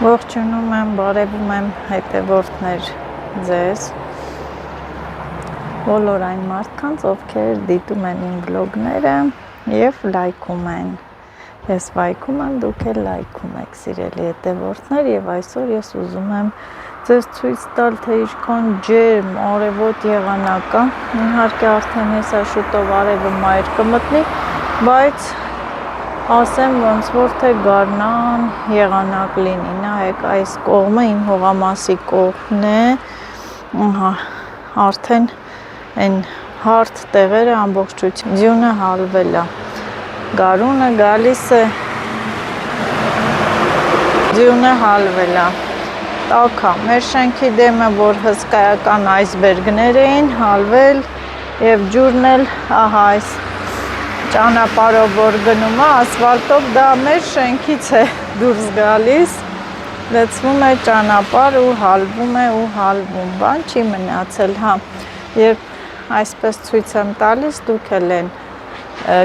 Ողջունում եմ, բարևում եմ հետևորդներ ձեզ, բոլոր այն մարդկանց, ովքեր դիտում են իմ վլոգները և լայքում են։ Ես լայքում եմ, դուք էլ լայքում եք, սիրելի հետևորդներ, և այսօր ես ուզում եմ ձեզ ցույց տալ, թե ինչքան ջերմ արևոտ եղանակ կա։ Իհարկե արդեն հեսա շուտով արևը մայր կմտնի, բայց ասեմ ոնց որ թե գարնան եղանակ լինի, նայեք այս կողմը իմ հողամասի կողմն է, արդեն այն հարթ տեղերը ամբողջություն ձյունը հալվել է, գարունը գալիս է, ձյունը հալվել է, տաք է, մեր շենքի դեմը, որ հսկայական այսբերգներ էին, հալվել և ջուրն էլ ահա այս ճանապարհով որ գնում է ասֆալտով, դա մեր շենքից է դուրս գալիս, լցվում է ճանապարհ ու հալվում, բան չի մնացել, հա, երբ այսպես ցույց եմ տալիս, դուք էլ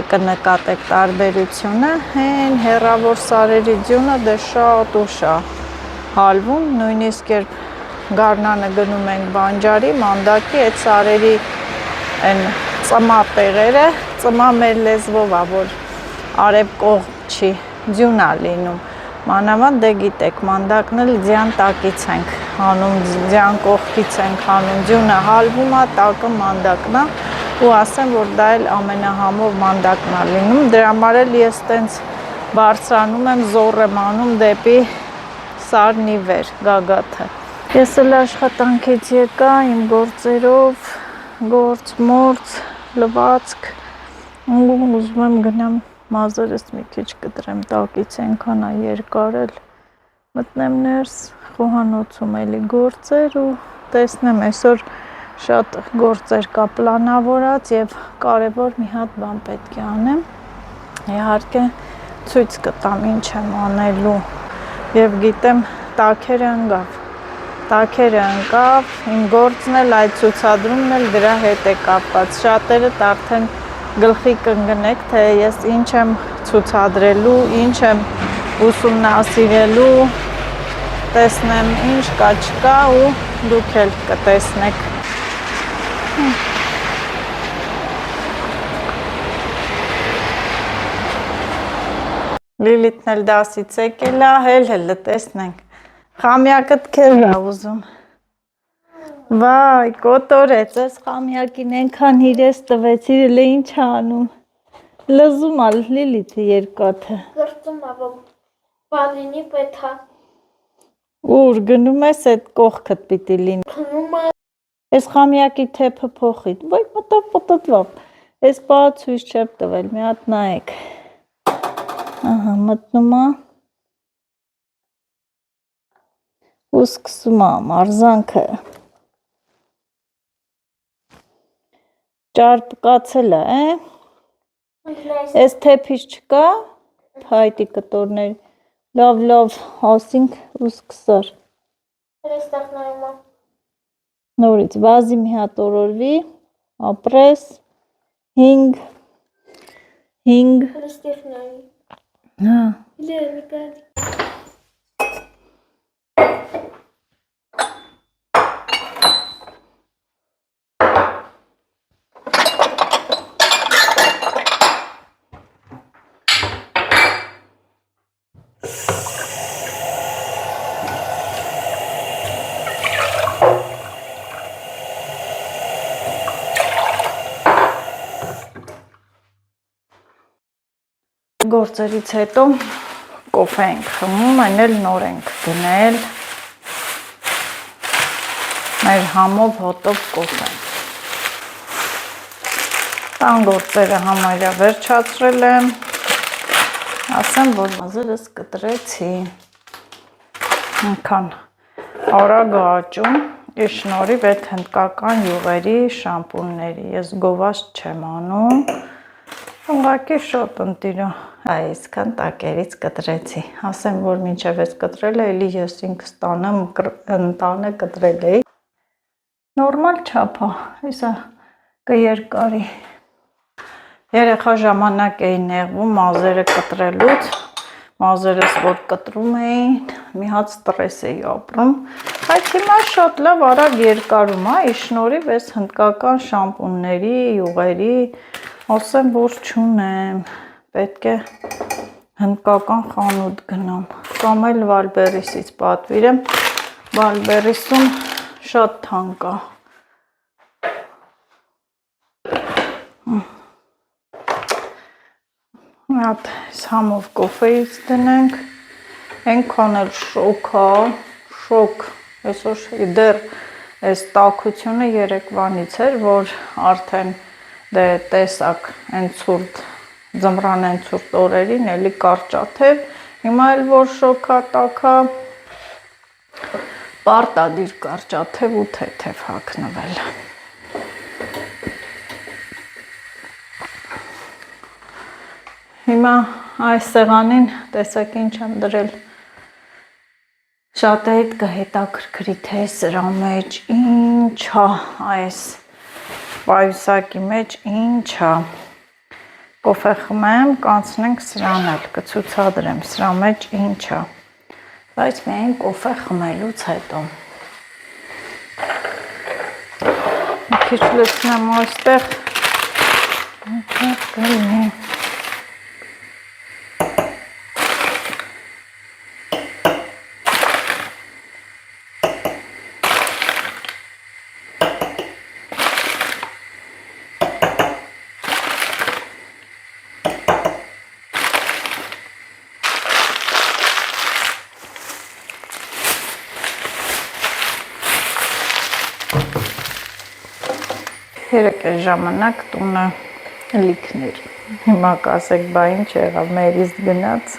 կնկատեք տարբերությունը, հեն հեռավոր սարերի ձյունը դե շատ ուշ է հալվում, նույնիսկ երբ գարնանը գնում ենք բանջարի, մանդակի, այդ սարերի այն ծմա տեղերը, ծմա մեր լեզվով է, որ արև կողմ չի, ձյուն է լինում, մանավանդ դե գիտեք, մանդակն էլ ձյան տակից ենք հանում, ձյան կողքից ենք հանում, ձյունը հալվում է, տակը մանդակն է, ու ասեմ, որ դա էլ ամենահամով մանդակն է լինում, դրա համար էլ ես տենց բարձրանում եմ, զոռ եմ անում դեպի սարնի վեր, գագաթը։ Ես էլ աշխատանքից եկա իմ գործերով, գործ-մորց, լվացք, ուզում եմ գնամ մազերս մի քիչ կտրեմ, տակից այնքան է երկար էլ, մտնեմ ներս, խոհանոցում էլի գործեր ու տեսնեմ, այսօր շատ գործեր կա պլանավորած և կարևոր մի հատ բան պետք է անեմ, իհարկե ցույց կտամ ինչ եմ անելու և գիտեմ տաքերը ընկավ, իմ գործն էլ այդ ցուցադրումն էլ դրա հետ է կապված, շատերդ արդեն գլխի կընկնեք, թե ես ինչ եմ ցուցադրելու, ինչ եմ ուսումնասիրելու, տեսնեմ ինչ կա չկա ու դուք էլ կտեսնեք։ Լիլիթն էլ դասից եկել է, հել տեսնենք, խամյակդ քեզ է ուզում։ Վայ, կոտորեց, ես խամյակին ենքան իրես տվեցիր, էլ ինչ անում, լզում ալ Լիլիթը երկաթը։ Գրծում ավ, բանինի պետա։ Ուր, գնում ես այդ կողքդ պիտի լինի։ Գնում է։ Ես խամյակի թեփը փոխիտ, վայ մտավ պտտվավ, ես պահա ցույց չեմ տվել, մի հատ նայեք, ահա մտնում է, ու սկսում է մարզանքը, ճարպկացել է, ես թեփից չկա, հայտի կտորներ, լավ ասինք ու սկսար, նորից վազի մի հատ օրորվի, ապրես, 5 հա գործերից հետո կոֆե ենք խմում, այն էլ նոր ենք գնել, մեր համով հոտով կոֆե, տան գործերը համարյա վերջացրել եմ, ասեմ, որ մազերս կտրեցի, այնքան արագ աճում, իր շնորհիվ այդ հնդկական յուղերի շամպունների, ես գովազդ չեմ անում, ուղղակի շատ ընտիրո, այսքան տակերից կտրեցի, ասեմ, որ մինչև ես կտրել է, էլի ես ինքս տանը կտրել էի, նորմալ չափ է, հեսա կերկարի, երեխա ժամանակ էի նեղվում մազերը կտրելուց, մազերս որ կտրում էին, մի հատ ստրես էի ապրում, բայց հիմա շատ լավ արագ երկարում է, ի շնորհիվ էս հնդկական շամպունների, յուղերի, ասեմ որ չունեմ, պետք է հնդկական խանութ գնամ, կամ էլ Վալբերիսից պատվիրեմ, Վալբերիսում շատ թանկ է։ Մի հատ համով կոֆեից դնենք, այնքան էլ շոկ է, շոկ, այսօր դեռ այս տաքությունը երեկվանից էր, որ արդեն դե տեսակ այն ցուրտ, ձմռան այն ցուրտ օրերին էլի կարճաթև, հիմա էլ որ շոկա տաքա, պարտադիր կարճաթև ու թեթև հագնվել։ Հիմա այս սեղանին տեսակ ինչ եմ դրել, շատ հետ կհետաքրքրի թե սրա մեջ ինչ է, այս պայուսակի մեջ ինչ է, կոֆե խմեմ, կանցնենք սրան էլ, կցուցադրեմ սրա մեջ ինչ է, բայց միայն կոֆե խմելուց հետո։ Մի քիչ լցնեմ այստեղ, կլինի։ Երեկ է ժամանակ տունը լիքներ, հիմա կասեք, բա ինչ եղավ, մերից գնաց,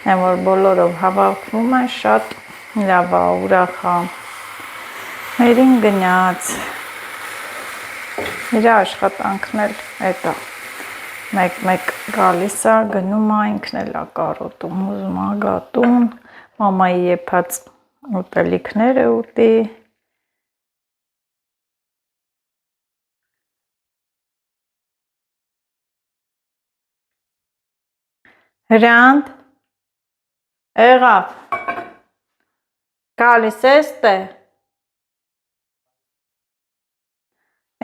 այն որ բոլորով հավաքվում են, շատ լավ է, ուրախ է, մերին գնաց, իր աշխատանքն էլ էտա, մեկ գալիս է, գնում է, ինքն էլ է կարոտում, ուզում է գա տուն, մամայի եփած ուտելիքները ուտի, Հրանտ, եղավ, գալիս ես տե,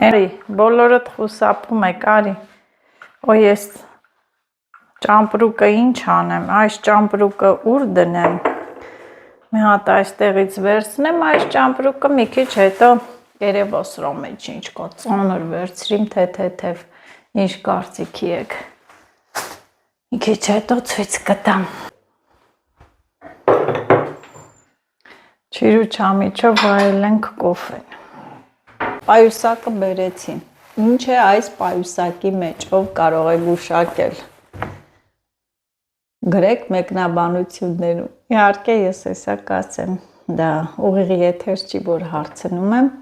էրի, բոլորըդ խուսապում եք, արի, օ ես ճամպրուկը ինչ անեմ, այս ճամպրուկը ուր դնեմ, մի հատ այստեղից վերցնեմ, այս ճամպրուկը մի քիչ հետո երևա սրա մեջ ինչ կա, ծանր վերցրիմ, թեթև, ինչ կարծիքի եք, մի քիչ հետո ցույց կտամ, չիրու չամիչով վայելենք կոֆեն, պայուսակը բերեցի, ինչ է այս պայուսակի մեջ, ով կարող է գուշակել, գրեք մեկնաբանություններում, իհարկե ես հեսա կասեմ, դա ուղիղ եթեր չի, որ հարցնում եմ,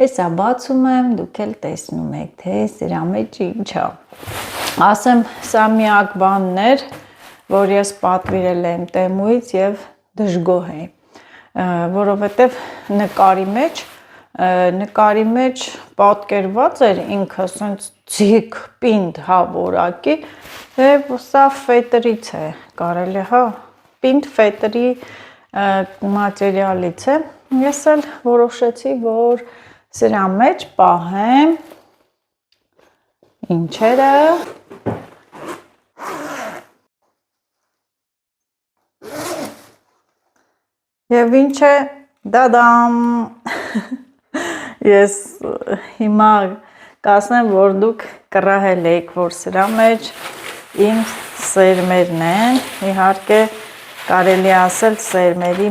հեսա բացում եմ, դուք էլ տեսնում եք, թե սրա մեջ ինչ է, ասեմ, սա միակ բանն էր, որ ես պատվիրել եմ Տեմուից և դժգոհ էի, որովհետև նկարի մեջ պատկերված էր ինքը սենց ձիգ պինդ որակի, և սա ֆետրից է, կարելի հա, պինդ ֆետրի մատերիալից է, ես էլ որոշեցի, որ սրա մեջ պահեմ ինչերը, և ինչ է, դադամ, ես հիմա կասնեմ, որ դուք կռահել էիք, որ սրա մեջ իմ սերմերն են, իհարկե կարելի ասել սերմերի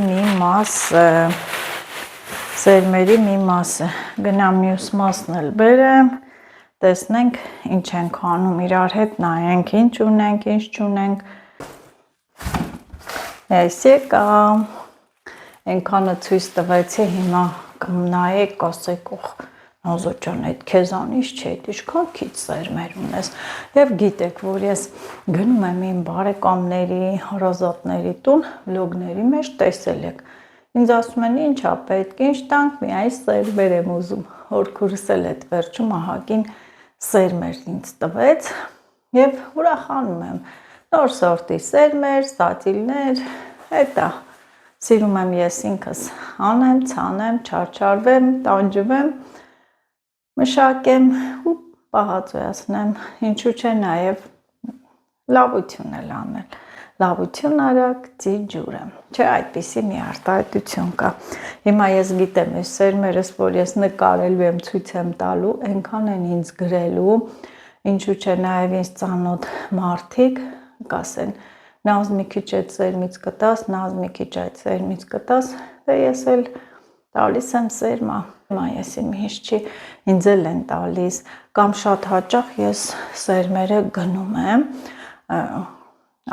մի մասը, գնամ մյուս մասն էլ բերեմ, տեսնենք ինչ ենք անում, իրար հետ նայենք, ինչ ունենք, ինչ չունենք, ես եկամ, այնքանը ցույց տվեցի, հիմա կնայեք, կասեք, Նազո ջան, այդ քեզանից չէ, ինչքան քիչ սերմեր ունես, և գիտեք, որ ես գնում եմ իմ բարեկամների, հարազատների տուն, վլոգների մեջ տեսել եք, ինձ ասում են, ինչ է պետք, ինչ տանք, միայն սերմեր եմ ուզում, հորքուրս էլ էդ վերջում ահագին սերմեր ինձ տվեց, և ուրախանում եմ, Նոր սորտի սերմեր, սատիլներ, հետա սիրում եմ ես ինքս անեմ, ցանեմ, չարչարվեմ, տանջվեմ, մշակեմ ու պահածոյացնեմ, ինչու՞ չէ նաև լավություն էլ անել։ Լավություն արագ ծի ջուրը։ Չէ, այդպիսի մի արտահայտություն կա։ Հիմա ես գիտեմ, այս սերմերս, որ ես նկարելու եմ, ցույց եմ տալու, այնքան են ինձ գրելու, ինչու՞ չէ նաև ինձ ծանոթ մարդիկ կասեն, նազ մի քիչ այդ սերմից կտաս, նազ մի քիչ այդ սերմից կտաս, դե ես էլ տալիս եմ սերմա։ Հիմա ես իմ հիշ չի, ինձ էլ են տալիս, կամ շատ հաճախ ես սերմերը գնում եմ,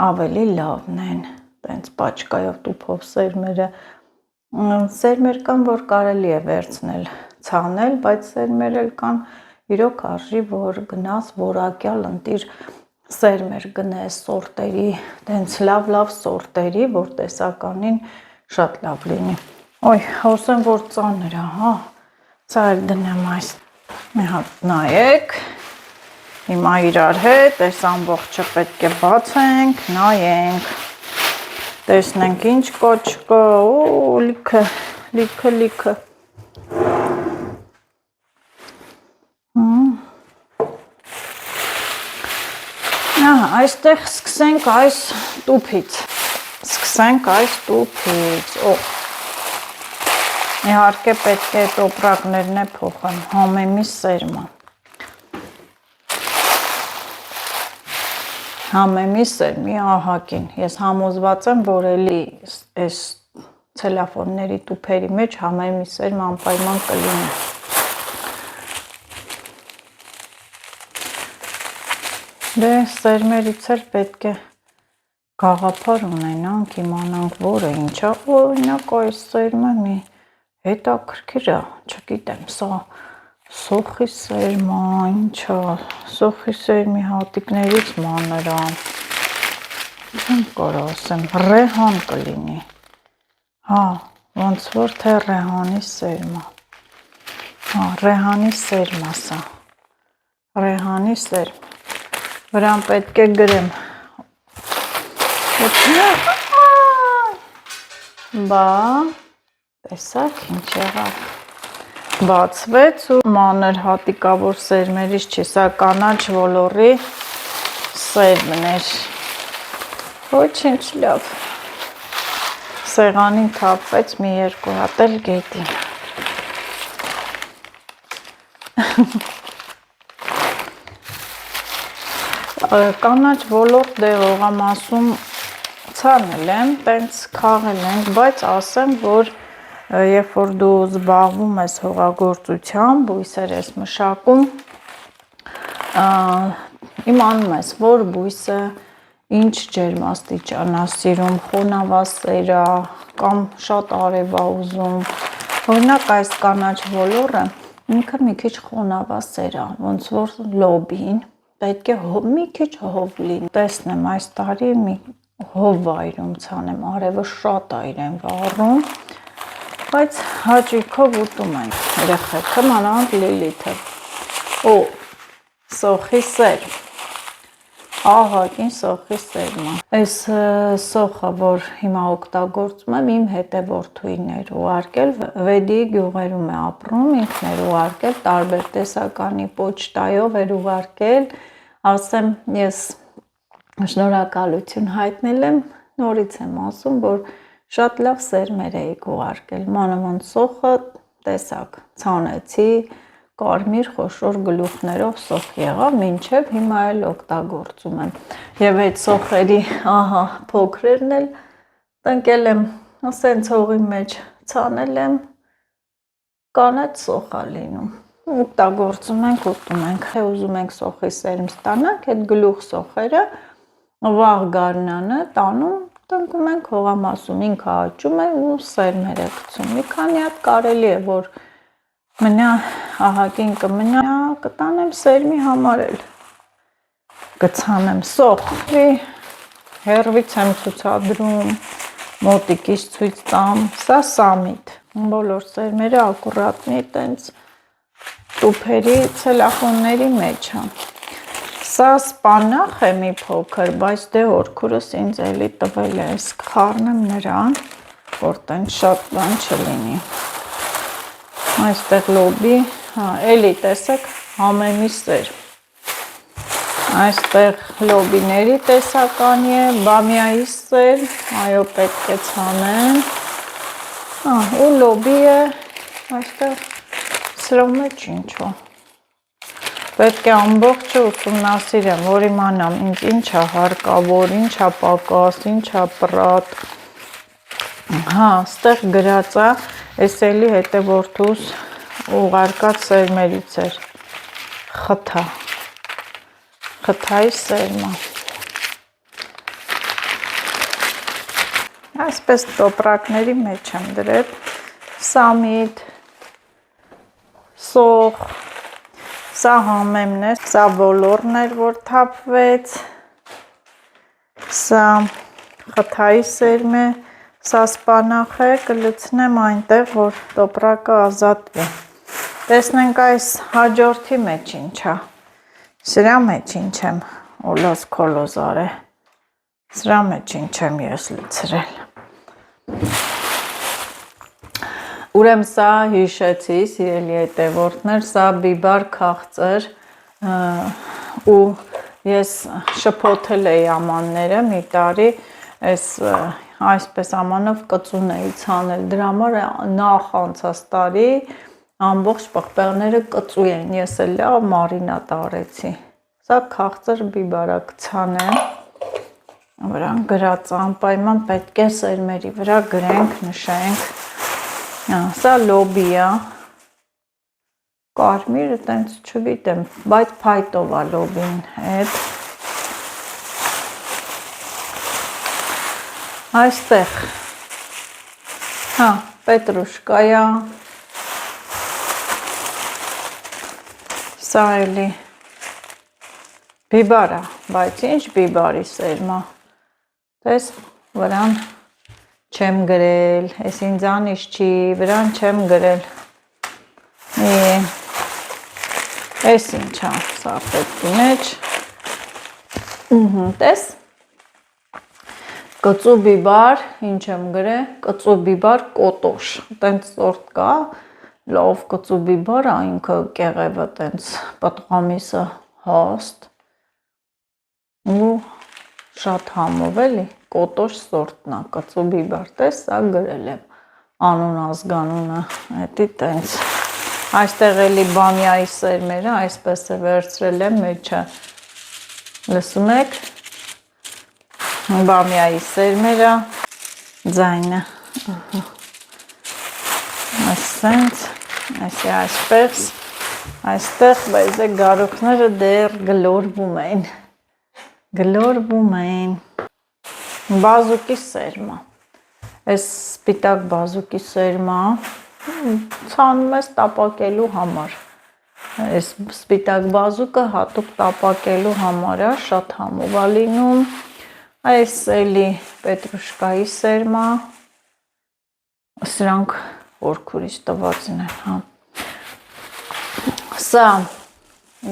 ավելի լավն են, տենց պաչկայով տուփով սերմերը, սերմեր կան, որ կարելի է վերցնել, ցանել, բայց սերմեր էլ կան, իրոք արժի, որ գնաս որակյալ ընտիր սերմեր գնես սորտերի, տենց լավ սորտերի, որ տեսականին շատ լավ լինի։ Ոյ, հոսեմ, որ ծանր է, հա, սա էլ դնեմ այս, մի հատ նայեք, հիմա իրար հետ, այս ամբողջը պետք է բացենք, նայենք, տեսնենք ինչ կոչ կա, լիքը, այստեղ սկսենք այս տուփից, իհարկե պետք է տոպրակներն է փոխեմ, համեմի սերմը, համեմի սերմի ահագին, ես համոզված եմ, որ էլի այս ցելոֆանների տուփերի մեջ համեմի սերմը անպայման կլինի։ Դե սերմերից էլ պետք է գաղափար ունենանք, իմանանք, որը ինչա, օրինակ այս սերմը մի հետաքրքիր է, չգիտեմ, սա սոխի սերմա, ինչա, սոխի սերմի հատիկներից մանր է, չեմ կարող ասեմ, ռեհան կլինի, հա, ոնց որ թե ռեհանի սերմա, հա, ռեհանի սերմա սա, ռեհանի սերմ, վրան պետք է գրեմ, բա, տեսակ ինչ եղավ, բացվեց ու մանր հատիկավոր սերմերից չի, սա կանաչ ոլորի սերմներ, ոչինչ լավ, սեղանին թափվեց մի երկու հատ էլ գետին, կանաչ ոլորտ դեղողամասում ցանել եմ, տենց քաղել ենք, բայց ասեմ, որ երբ որ դու զբաղվում ես հողագործությամբ, բույսեր ես մշակում, իմանում ես, որ բույսը ինչ ջերմաստիճան է սիրում, խոնավասեր է, կամ շատ արև է ուզում, օրինակ այս կանաչ ոլորը ինքը մի քիչ խոնավասեր է, ոնց որ լոբին, պետք է մի քիչ հով լինի, տեսնեմ այս տարի մի հով վայրում ցանեմ, արևը շատ է իրեն վառում, բայց հաճույքով ուտում են երեխեքը, մանավանդ Լիլիթը, սոխի սերմ, ահագին սոխի սերմը, այս սոխը, որ հիմա օգտագործում եմ, իմ հետևորդուին էր ուղարկել, Վեդի գյուղերում է ապրում, ինքն էր ուղարկել, տարբեր տեսականի պոչտայով էր ուղարկել, ասեմ, ես շնորհակալություն հայտնել եմ, նորից եմ ասում, որ շատ լավ սերմեր էիք ուղարկել, մանավանդ սոխը տեսակ, ցանեցի, կարմիր խոշոր գլուխներով սոխ եղավ, մինչև հիմա էլ օգտագործում եմ, և այդ սոխերի, ահա, փոքրերն էլ տնկել եմ, ասենց հողի մեջ ցանել եմ, կանաչ սոխ է լինում, օգտագործում ենք, ուտում ենք, ուզում ենք սոխի սերմ ստանանք, այդ գլուխ սոխերը, վաղ գարնանը տանում, տնկում ենք հողամասում, ինքը աճում է ու սերմեր է գցում, մի քանի հատ կարելի է, որ մնա, ահագին կմնա, կտանեմ սերմի համար էլ, կցանեմ սոխի, հեռվից եմ ցուցադրում, մոտիկից ցույց տամ, սա սամիտ, բոլոր սերմերը ակուրատնի տենց տուփերի ցելոֆանների մեջ է, Սա սպանախ է մի փոքր, բայց դե օրքուրս ինձ էլի տվել է, այս խառնեմ նրան, որ տենց շատ բան չլինի։ Այստեղ լոբի, էլի տեսեք, համեմի սեր։ Այստեղ լոբիների տեսականի է, բամիայի սեր, այո պետք է ցանեմ։ Ու լոբի է, այստեղ սրա մեջ ինչո։ Պետք է ամբողջը ուսումնասիրեմ, որ իմանամ ինձ ինչա հարկավոր, ինչա պակաս, ինչա պրատ։ Ստեղ գրած է, էս էլի հետևորդուս ուղարկած սերմերից էր, խթայի սերմա։ Այսպես տոպրակների մեջ եմ դրել, սամիտ, սող, սա համեմն էր, սա ոլորն էր, որ թափվեց, սա խթայի սերմ է, սա սպանախ է, կլցնեմ այնտեղ, որ տոպրակը ազատվի։ Տեսնենք այս հաջորդի մեջ ինչա, սրա մեջ ինչ եմ օլոզ կոլոզ արել, սրա մեջ ինչ եմ ես լցրել։ Ուրեմ սա հիշեցի, սիրելի հետևորդներ, սա բիբար քաղցր ու ես շփոթել էի ամանները մի տարի, այսպես ամանով կծուն էի ցանել, դրա համար նախ անցած տարի ամբողջ պղպեղները կծու էին, ես էլ լավ մարինատ արեցի, սա քաղցր բիբարա կցանեմ, վրան գրած անպայման պետք է սերմերի վրա գրենք, նշենք, սա լոբի է, կարմիրը տենց չգիտեմ, բայց փայտով է լոբին հետ, այստեղ, պետրուշկա է, սա էլի բիբար է, բայց ինչ բիբարի սերմա, տես վրան չեմ գրել, ես ինձանից չի, վրան չեմ գրել, ես ինչա, սա պետքի մեջ, տես, կծու բիբար, ինչ եմ գրել, կծու բիբար կոտոշ, տենց սորտ կա, լավ կծու բիբար, ինքը կեղևը տենց պտղամիսը հաստ, ու շատ համով էլի, կոտոշ սորտնա, կծու բիբար, տես, սա գրել եմ, անուն ազգանունը, հետի տենց, այստեղ էլի բամիայի սերմերը, այսպես է վերցրել եմ մեջը, լսում եք, բամիայի սերմերը, ձայնը, այսենց, այսպես, այստեղ, բայց է գարուխները դեր գլորվում են, բազուկի սերմա, այս սպիտակ բազուկի սերմա, ցանում ես տապակելու համար, այս սպիտակ բազուկը հատուկ տապակելու համար է, շատ համով է լինում, այս էլի պետրուշկայի սերմա, սրանք օրքուրից տվածն են, սա,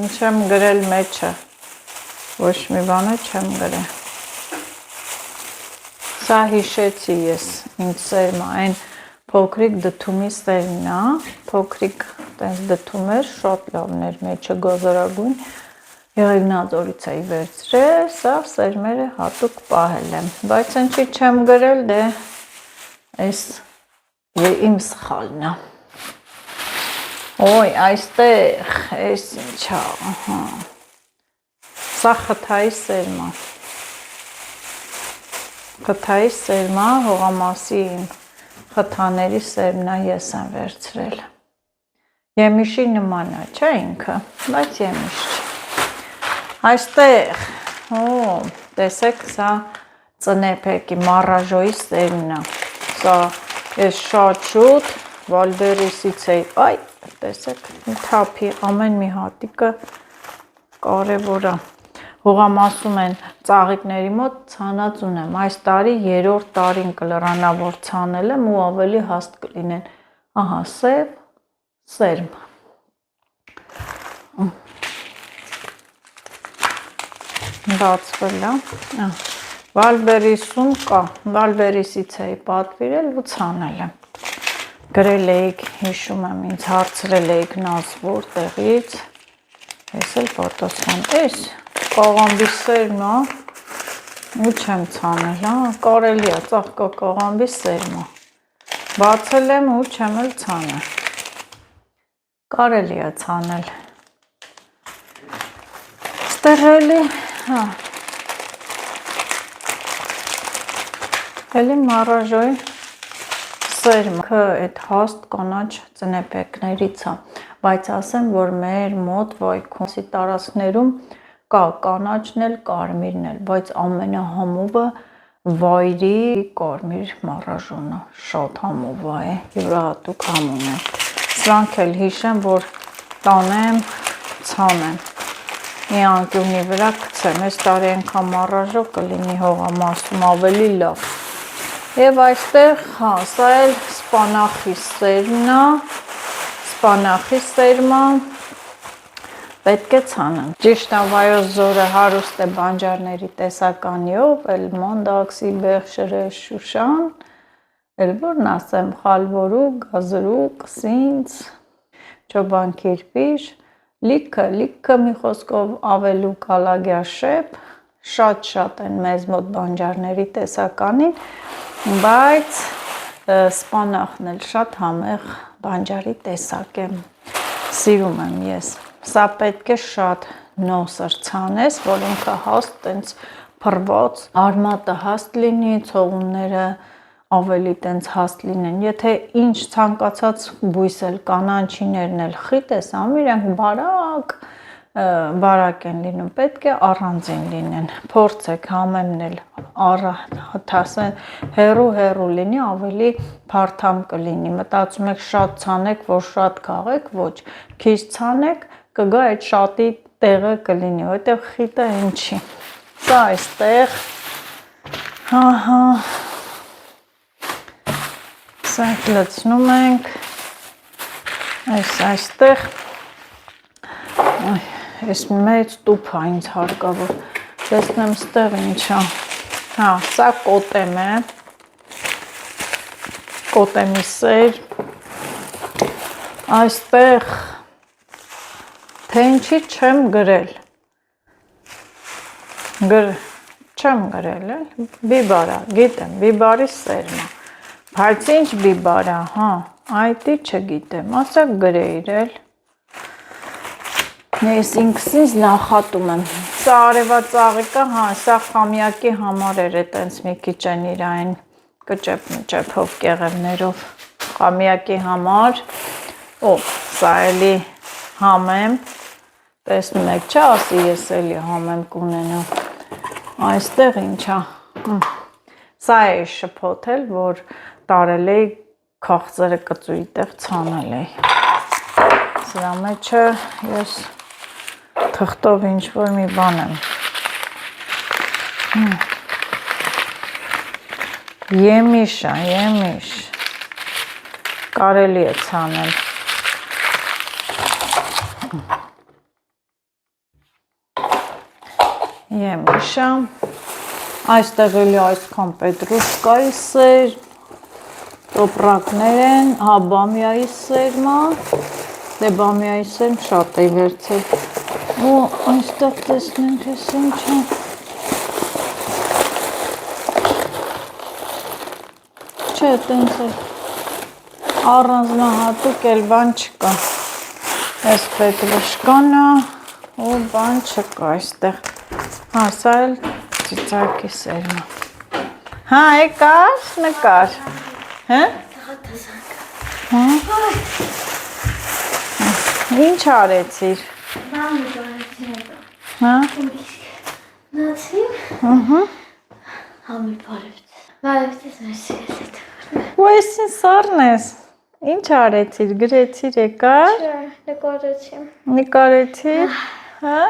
ինչ եմ գրել մեջը, ոչ մի բանը չեմ գրել, սա հիշեցի ես, ինձ սերմա, այն փոքրիկ դթումի սերմն է, փոքրիկ տենց դթում էր, շատ լավն էր մեջը գազարագույն, եղեգնաձորից էի վերցրել, սա սերմերը հատուկ պահել եմ, բայց ինչի չեմ գրել, դե այս իմ սխալն է, ոյ, այստեղ, այս ինչա, սա խթայի սերմա, խթայի սերմա, հողամասի խթաների սերմնա ես եմ վերցրել, եմիշի նման է, չէ ինքը, բայց եմիշ չէ, այստեղ, տեսեք, սա ծնեպեկի մարաժոյի սերմնա, սա ես շատ շուտ, վալդերիսից էի, այ, տեսեք, թափի, ամեն մի հատիկը կարևոր է, հողամասում են ծաղիկների մոտ ցանած ունեմ, այս տարի 3-րդ տարին կլրանա, որ ցանել եմ ու ավելի հաստ կլինեն, ահա, սև, սերմ, բացվել է։ Վալբերիսում կա, վալբերիսից էի պատվիրել ու ցանել եմ։ Գրել էիք, հիշում եմ, ինձ հարցրել էիք նազ որտեղից։ Ես էլ պատասխան, էս կաղամբի սերն է, ու չեմ ցանել, հա, կարելի է, ծաղկա կաղամբի սերն է։ Բացել եմ ու չեմ էլ ցանել։ Կարելի է ցանել։ Ստեղ էլի, հա։ Էլի մարաժոյի սերմը այդ հաստ կանաչ ծնեպեկներից է, բայց ասեմ, որ մեր մոտ Վայքոնցի տարածքներում կա կանաչն էլ, կարմիրն էլ, բայց ամենահամովը վայրի կարմիր մարաժոնը, շատ համովա է, յուրահատուկ համուն է։ Սրանք էլ հիշեմ, որ տանեմ, ցանեմ, մի անկյունի վրա գցեմ, այս տարի ենքան մարաժով կլինի հողամասում ավելի լավ։ Եվ այստեղ, հա, սա էլ սպանախի սերմն է, սպանախի սերմը պետք է ցանեմ։ Ճիշտ է, Վայոց ձորը հարուստ է բանջարների տեսականիով, էլ մանդակսի, բեղշրեշ, շուշան, էլ որն ասեմ, խալվորուկ, գազրուկ, սինց, չոբան կիրպիչ, լիքը մի խոսքով ավելուկ ալագյաշեպ, շատ են մեզ մոտ բանջարների տեսականին, բայց սպանախն էլ շատ համեղ բանջարի տեսակ է, սիրում եմ ես, սա պետք է շատ նոսր ցանես, որ ինքը հաստ տենց փռված, արմատը հաստ լինի, ցողունները ավելի տենց հաստ լինեն, եթե ինչ ցանկացած բույս էլ կանանչիներն էլ խիտ ես ամ, իրենք բարակ են լինում, պետք է առանձին լինեն, փորձեք համեմնել, հեռու լինի, ավելի փարթամ կլինի, մտածում եք շատ ցանեք, որ շատ քաղեք, ոչ, քիչ ցանեք, կգա այդ շատի տեղը կլինի, որտեղ խիտը ինչի, սա այստեղ, հա, սա լցնում ենք, այստեղ, ես մեծ տուփ է ինձ հարկավոր, տեսնեմ ստեղ ինչա, հա, սա կոտեմ է, կոտեմի սեր, այստեղ, թե ինչի չեմ գրել, չեմ գրել է, բիբարա, գիտեմ, բիբարի սերն է, բայց ինչ բիբարա, հա, այդի չգիտեմ, ասակ գրեիր էլ, ես ինքսինց նախատում եմ, սա արևածաղիկը, հա, սա խամյակի համար էր, այտենց մի քիչ են իրային կճեպ-մճեպով կեղևներով, խամյակի համար, սա էլի համեմ, տեսնում եք չէ, ասի ես էլի համեմ կունենամ, այստեղ ինչա, սա է շփոթել, որ տարել էի քաղցրը կծույի տեղ ցանել էի, սրա մեջը ես թղթով ինչ-որ մի բան եմ, եմիշ է, եմիշ, կարելի է ցանել, եմիշ է, այստեղ էլի այսքան պետրուշկայի սեր, տոպրակներ են, հա, բամյայի սերմա, դե բամյայի սերմ շատ է վերցել, ու այստեղ տեսնենք ես ինչ է, չէ, տենց է, առանձնահատուկ էլ բան չկա, ես պետրուշկան է, ու բան չկա այստեղ, հա, սա էլ ծիծարկի սերմա, հա, եկար, նկար, հա, ինչ արեցիր, հա, նացիմ, համիլ բարևից մեր սիրել Ու այսին սառն ես, ինչ արեցիր, գրեցիր եկար, նկարեցիր, հա,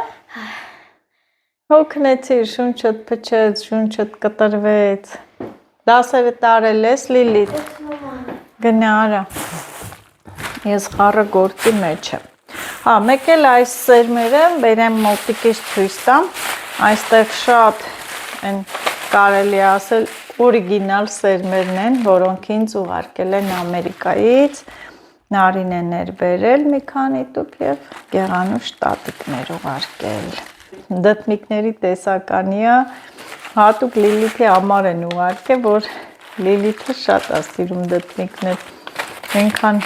հոգնեցիր, շունչըտ պչեց, շունչըտ կտրվեց, դասերը տարել ես լիլիտ, գնա արա, ես խառը գործի մեջ եմ, հա, մեկ էլ այս սերմերը բերեմ մոտիկից թույս տամ, Այստեղ շատ են կարելի ասել օրիգինալ սերմերն են, որոնք ինձ ուղարկել են Ամերիկայից, Նարինեն էր բերել մի քանի տուփ եւ Գեղանուշ տատիկներ ուղարկել։ Դդմիկների տեսականի է, հատուկ Լիլիթի համար են ուղարկել, որ Լիլիթը շատ է սիրում դդմիկներ, այնքան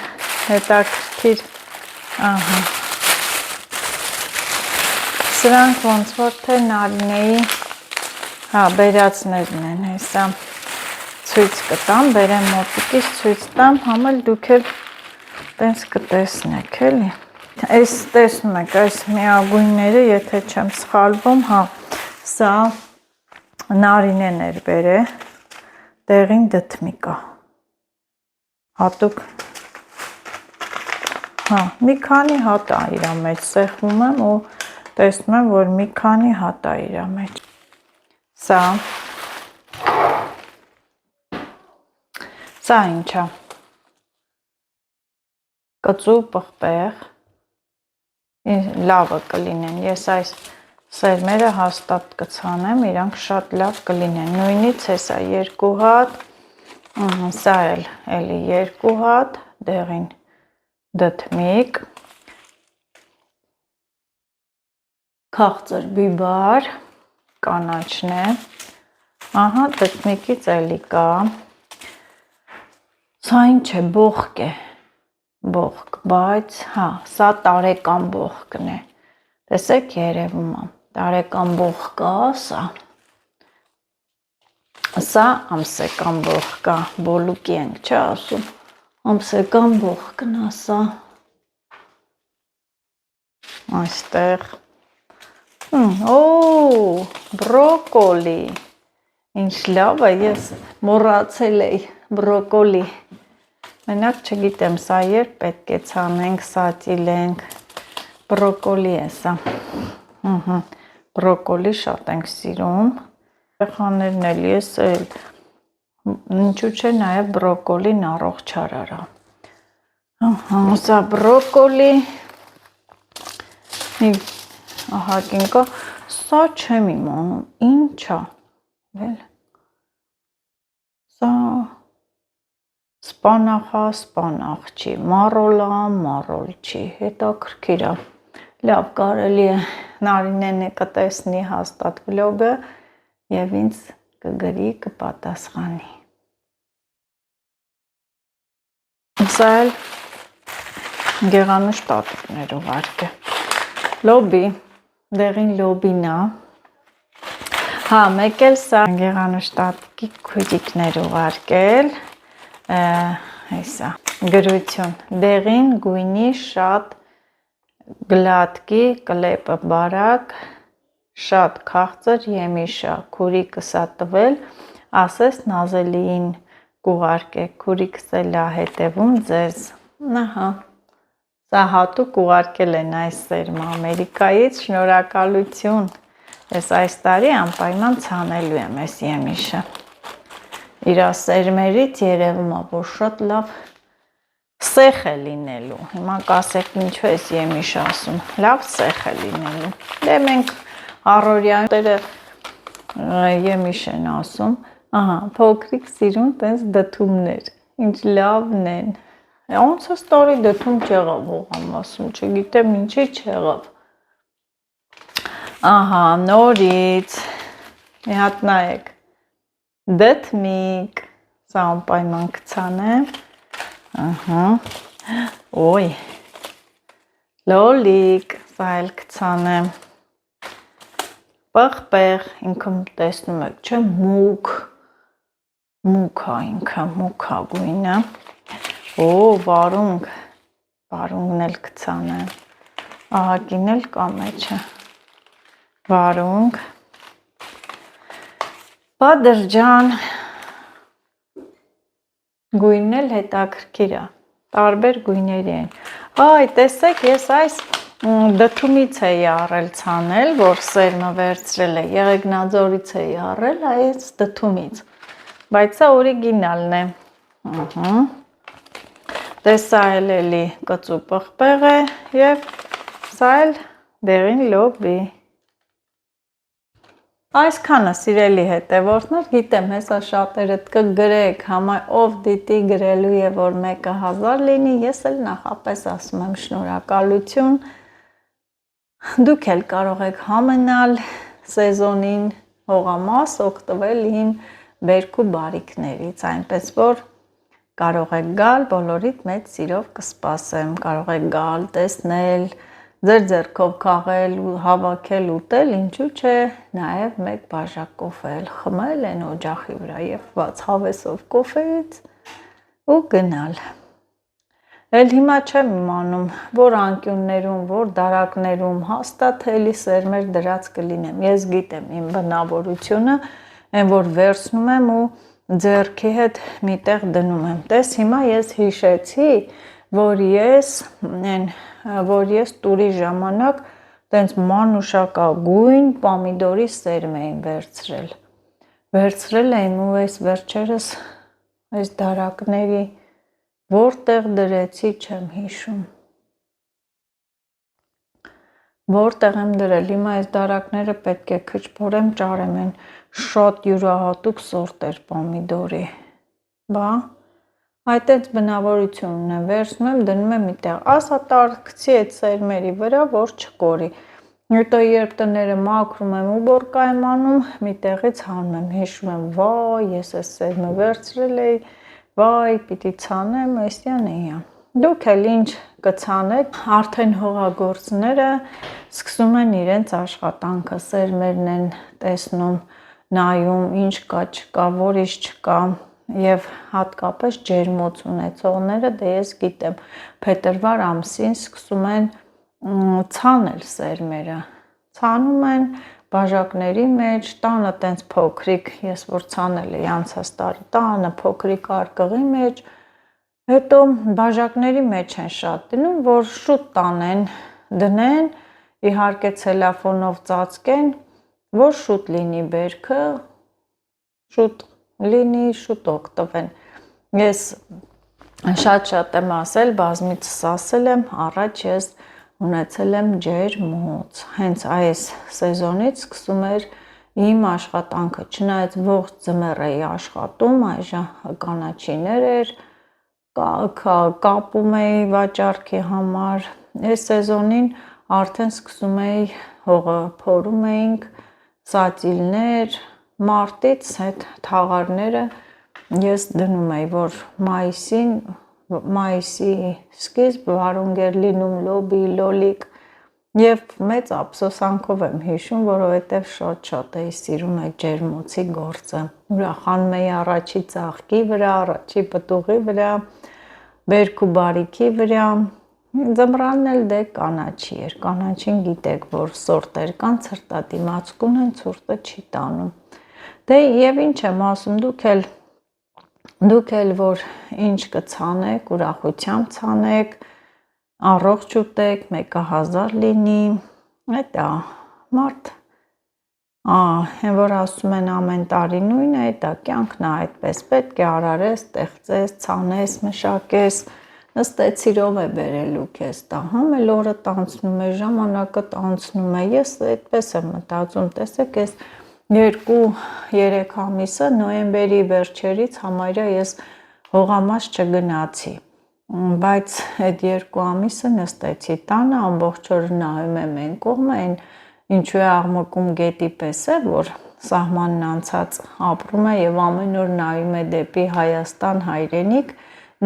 հետաքրքիր, ահա։ Սրանք ոնց որ թե Նարինեի բերածներն են, հեսա ցույց կտամ, բերեմ մոտիկից ցույց տամ, համ էլ դուք էլ տենց կտեսնեք, էլի։ Այս տեսնում եք, այս միագույնները, եթե չեմ սխալվում, սա Նարինեն էր բերել, դեղին դդմիկ է, հատուկ, մի քանի հատ է իր մեջ, սեղմում եմ ու տեսնում եմ, որ մի քանի հատ է իր մեջ։ Սա ինչ է։ Կծու պղպեղ, լավը կլինեն, ես այս սերմերը հաստատ կցանեմ, իրանք շատ լավ կլինեն, նույնից հեսա 2 հատ, սա էլի 2 հատ, դեղին դդմիկ, քաղցր բիբար, կանաչն է, ահա դդմիկից էլի կա, սա ինչ է, բողկ է, բողկ, բայց սա տարեկան բողկն է, տեսեք երևում է, տարեկան բողկ է սա ամսեկան բողկ է, բոլուկի ենք չէ ասում, ամսեկան բողկն է սա, այստեղ, բրոկոլի, ինչ լավ է, ես մոռացել էի բրոկոլի, մենակ չգիտեմ, սա երբ պետք է ցանենք, սատիլենք, բրոկոլի է սա, բրոկոլի շատ ենք սիրում, երեխաներն էլ ես էլ, ինչու չէ նաև բրոկոլին առողջարար է, սա բրոկոլի, ահագին կա, սա չեմ իմանում, ինչ է, սա սպանախ չի, մարոլ չի, հետաքրքիր է, լավ կարելի է, Նարինեն կտեսնի հաստատ վլոգը և ինձ կգրի, կպատասխանի։ Սա էլ Գեղանուշ տատիկներ ուղարկել, լոբի, դեղին լոբին է, մեկ էլ սա Գեղանուշ տատիկի քույրիկներ ուղարկել, գրություն, դեղին գույնի շատ գլատկի, կլեպը բարակ, շատ քաղցր եմիշա, քուրիկս է տվել, ասես նազելիին կուղարկեք, քուրիկս էլ է հետևում ձեզ, սա հատուկ ուղարկել են այս սերմը Ամերիկայից, շնորհակալություն, ես այս տարի անպայման ցանելու եմ այս եմիշը, իր սերմերից երևում է, որ շատ լավ սեխ է լինելու, հիմա կասեք ինչու ես եմիշ ասում, լավ սեխ է լինելու, դե մենք առօրյաները եմիշ են ասում, փոքրիկ սիրուն տենց դդումներ, ինչ լավն են, ոնց է տարի դդում չեղավ հողամ ասում, չգիտեմ ինչի չեղավ, նորից, մի հատ նայեք, դդմիկ, սա անպայման կցանեմ, լոլիկ, սա էլ կցանեմ, պղպեղ, ինքը տեսնում եք, չէ, մուկ է ինքը, մուկ է գույնը, վարունգ, վարունգն էլ կցանեմ, ահագին էլ կա մեջը, վարունգ, բադրջան, գույնն էլ հետաքրքիր է, տարբեր գույների են, տեսեք ես այս դդումից էի առել ցանել, որ սերմը վերցրել է, Եղեգնաձորից էի առել, այս դդումից, բայց սա օրիգինալն է, Սա էլի կծու պղպեղ է և սա էլ դեղին լոբի։ Այսքանը սիրելի հետևորդներ, գիտեմ, հեսա շատերդ կգրեք, ով դիտի գրելու է, որ մեկը 1000 լինի, ես էլ նախապես ասում եմ շնորհակալություն, դուք էլ կարող եք համենալ սեզոնին հողամաս օգտվել իմ բերք ու բարիքներից, այնպես որ կարող եք գալ, բոլորիդ մեծ սիրով կսպասեմ, կարող եք գալ, տեսնել, ձեր ձեռքով քաղել, հավաքել, ուտել, ինչու՞ չէ, նաև մեկ բաժակ կոֆե խմել այն օջախի վրա եւ բաց հավեսով կոֆեից ու գնալ։ Էլ հիմա չեմ իմանում, որ անկյուններում, որ դարակներում հաստատ էլի սերմեր դրած կլինեմ։ Ես գիտեմ իմ բնավորությունը, այն որ վերցնում եմ ու ձեռքի հետ միտեղ դնում եմ։ Տես հիմա ես հիշեցի, որ ես տուրի ժամանակ տենց մանուշակագույն պոմիդորի սերմ էին վերցրել։ Վերցրել էին ու այս վերջերս այս դարակների որտեղ դրեցի չեմ հիշում։ Որտեղ եմ դրել, հիմա այս դարակները պետք է քչփորեմ, ճարեմ են շատ յուրահատուկ սորտեր պոմիդորի։ Բա այդ էց բնավորություն ունեմ, վերցնում եմ, դնում եմ միտեղ, ասա տարկցի այդ սերմերի վրա, որ չկորի։ Հետո երբ տները մաքրում եմ ու բորկա եմ անում, միտեղից հանում եմ, հիշում եմ, վայ, ես այս սերմը վերցրել էի, վայ, պիտի ցանեմ, այսյան էյա։ Դուք էլ ինչ կցանեք, արդեն հողագործները սկսում են իրենց աշխատանքը, սերմերն են տեսնում, նայում, ինչ կա, չկա, որ ինչ չկա։ Եվ հատկապես ջերմոց ունեցողները, դե ես գիտեմ, փետրվար ամսին սկսում են ցանել սերմերը, ցանում են բաժակների մեջ, տանը տենց փոքրիկ, ես որ ցանել էի անցած տարի, տանը փոքրիկ արկղի մեջ, հետո բաժակների մեջ են շատ դնում, որ շուտ տանեն, դնեն, իհարկե ցելոֆանով ծածկեն, որ շուտ լինի բերքը, շուտ լինի, շուտ օգտվեն։ Ես շատ եմ ասել, բազմիցս ասել եմ, առաջ ես ունեցել եմ ջերմոց։ Հենց այս սեզոնից սկսում էր իմ աշխատանքը, չնայած ողջ ձմեռ էի աշխատում, այժմ կանաչիներ էր, կապում էի վաճառքի համար։ Այս սեզոնին արդեն սկսում էի հողը փորում էինք, սածիլներ, մարտից այդ թաղարները ես դնում էի, որ մայիսի սկիզբ վարունգ էր լինում, լոբի, լոլիկ եւ մեծ ափսոսանքով եմ հիշում, որովհետեւ շատ էի սիրում այդ ջերմոցի գործը։ Ուրախանում էի առաջի ծաղկի վրա, առաջի պտուղի վրա, բերք ու բարիքի վրա։ Ձմռանն էլ դե կանաչի էր, կանաչին գիտեք, որ սորտեր կան, ցրտադիմացկուն են, ցուրտը չի տանում։ Դե եւ ինչ եմ ասում, դուք էլ որ ինչ կցանեք, ուրախությամբ ցանեք, առողջ ուտեք, մեկը 1000 լինի, այդ է, մարդ, այն որ ասում են ամեն տարի նույնը, այդ է, կյանքն է այդպես, պետք է արարես, ստեղծես, ցանես, մշակես, նստեցիրով է բերելու քեզ տա, էլ օրը տանցնում է, ժամանակը տանցնում է, ես այդպես եմ մտածում, տեսեք, ես 2-3 ամիսը նոյեմբերի վերջերից համարյա ես հողամաս չգնացի, բայց այդ 2 ամիսը նստեցի տանը, ամբողջ օրը նայում եմ այն կողմը, այն ինչու է աղմկում գետի պես է, որ սահմանն անցած ապրում է եւ ամեն օր նայում է դեպի Հայաստան հայրենիք,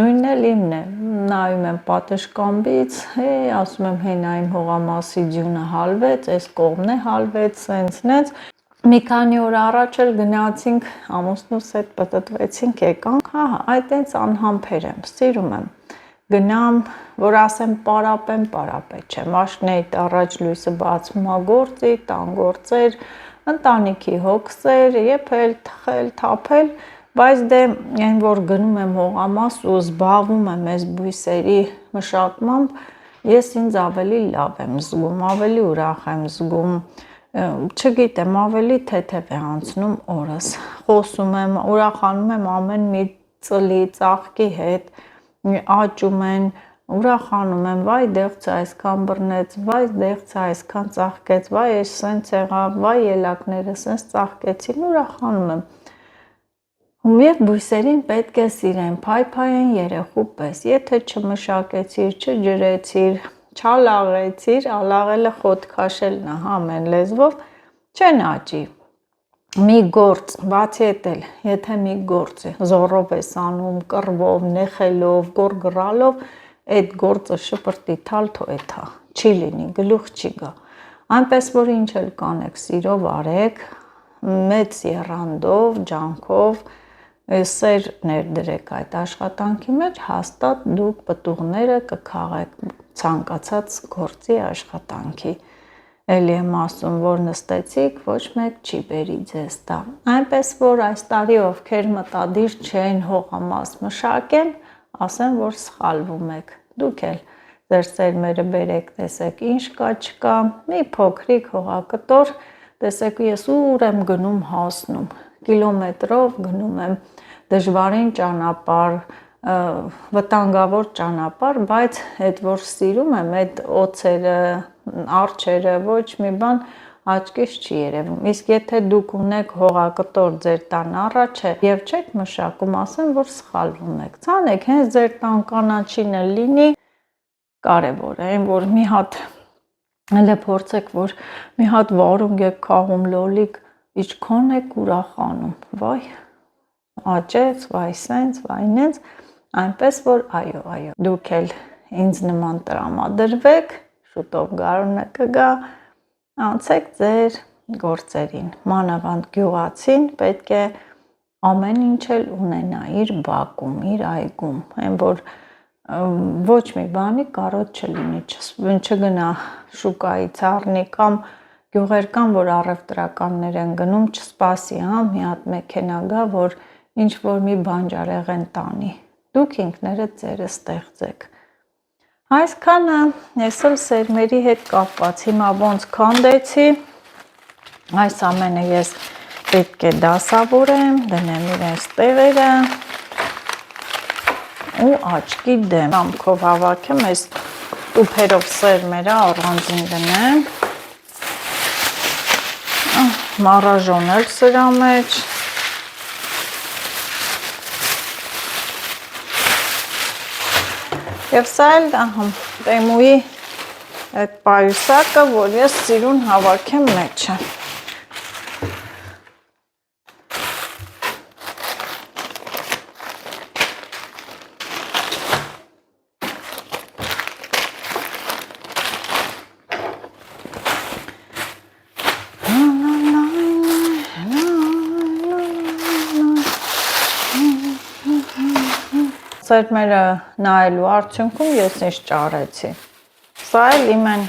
նույնն էլ իմն է, նայում եմ պատշգամբից, ասում եմ հենա իմ հողամասի ձյունը հալվեց, այս կողմն է հալվեց, սենց, մի քանի օր առաջ էլ գնացինք, ամուսնուս հետ պտտվեցինք, եկանք, այդ այնց անհամբեր եմ, սիրում եմ, գնամ, որ ասեմ պարապետ չեմ, աշնեիդ առաջ լույսը բացում ա գործի, տան գործեր, ընտանիքի հոգսեր, եփել, թխել, թափել, բայց դե այն որ գնում եմ հողամաս ու զբաղվում եմ այս բույսերի մշակմամբ, ես ինձ ավելի լավ եմ զգում, ավելի ուրախ եմ զգում, չգիտեմ, ավելի թեթև է անցնում օրս, խոսում եմ, ուրախանում եմ ամեն մի ծլի, ծաղկի հետ, աճում են, ուրախանում եմ, վայ դեղցը այսքան բռնեց, վայ դեղցը այսքան ծաղկեց, վայ այս սենց եղավ, վայ ելակները սենց ծաղկեցին, ուրախանում եմ։ Ու բույսերին պետք է սիրեն, փայփայեն երեխու պես, եթե չմշակեցիր, չջրեցիր, չալաղեցիր, ալաղելը խոտ քաշելն է, ամեն լեզվով չեն աճի։ Մի գործ, բացի էդ էլ, եթե մի գործ զոռով ես անում, կռվով, նեխելով, գորգռալով, այդ գործը շպրտի թալթոյթա, չի լինի, գլուխ չի գա։ Այնպես որ ինչ էլ կանեք, սիրով արեք, մեծ եռանդով, ջանքով, սեր ներդրեք այդ աշխատանքի մեջ, հաստատ դուք պտուղները կքաղեք ցանկացած գործի աշխատանքի։ Էլի եմ ասում, որ նստեցիք, ոչ մեկ չի բերի ձեզ տա։ Այնպես որ այս տարի ովքեր մտադիր չեն հողամաս մշակեն, ասեմ, որ սխալվում եք։ Դուք էլ ձեր սերմերը բերեք, տեսեք ինչ կա չկա, մի փոքրիկ հողակտոր, տեսեք ես ուր եմ գնում հասնում, կիլոմետրով գնում եմ դժվարին ճանապարհ, վտանգավոր ճանապարհ, բայց այդ որ սիրում եմ, այդ օծերը, արջերը, ոչ մի բան աչքից չի երևում։ Իսկ եթե դուք ունեք հողակտոր ձեր տան առաջը եւ չեք մշակում, ասեմ, որ սխալվում եք։ Ցանեք, հենց ձեր տան կանաչինը լինի, կարևոր է, այն որ մի հատ հələ փորձեք, որ մի հատ վարունգ եք քաղում լոլիկ, ինչքան եք ուրախանում։ Վայ, աճեց, վայ սենց, վայ նենց, այնպես որ այո, դուք էլ ինձ նման տրամադրվեք, շուտով գարունը կգա, անցեք ձեր գործերին, մանավանդ գյուղացին պետք է ամեն ինչ էլ ունենա իր բակում, իր այգում, այն որ ոչ մի բանի կարոտ չլինի, չգնա շուկայից առնի կամ գյուղեր կան, որ առևտրականներ են գնում, չսպասի, մի հատ մեքենա գա, որ ինչ որ մի բանջարեղեն տանի, դուք ինքներդ ձերը ստեղծեք։ Այսքանը ես էլ սերմերի հետ կապված, հիմա ոնց քանդեցի, այս ամենը ես պետք է դասավորեմ, դնեմ իրենց տեղերը ու աչքի դեմ, ամքով հավաքեմ, այս տուփերով սերմերը առանձին դնեմ, մառաժոն էլ սրա մեջ, և սա էլ տեմուի այդ պայուսակը, որ ես սիրուն հավաքեմ մեջը։ Սերմերը նայելու արդյունքում ես ինչ ճարեցի։ Սա էլ իմ են